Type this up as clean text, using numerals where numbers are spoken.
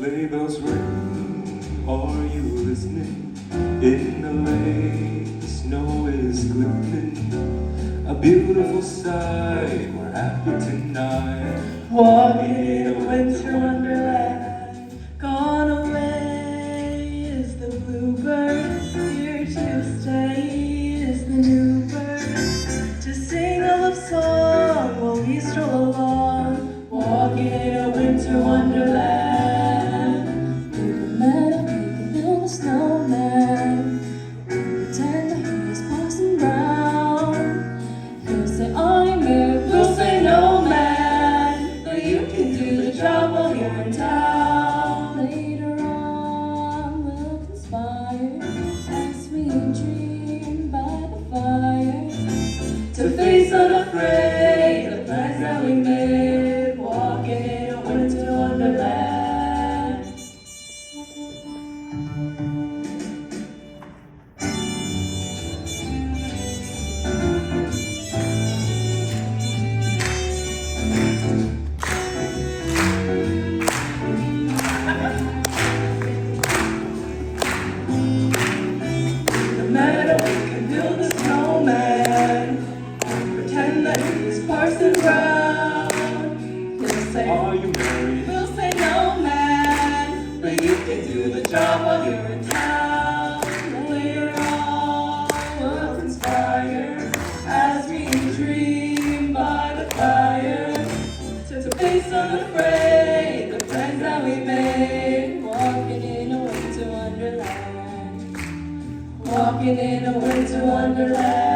Sleigh bells ring, are you listening? In the lane, the snow is glistening. A beautiful sight, we're happy tonight. Walking in a winter wonderland. Gone away is the bluebird. Here to stay is the new bird. To sing a love song while we stroll along. Walking in a winter wonderland. In the meadow, we can build a snowman. Pretend that he is Parson Brown. He'll say, I'm here, we'll say no man. But you can do the job while you're in town. Later on, we'll conspire as we dream by the fire to face unafraid the plans that we made. Walking in a winter wonderland. No matter we can build a snowman, pretend that he's Parson Brown. He'll say, Are you married? we'll say no man, but you can do the job while you're in town. Later on, we'll conspire as we dream by the fire to face unafraid the plans that we made. Walking in a winter wonderland. Walking in a winter wonderland.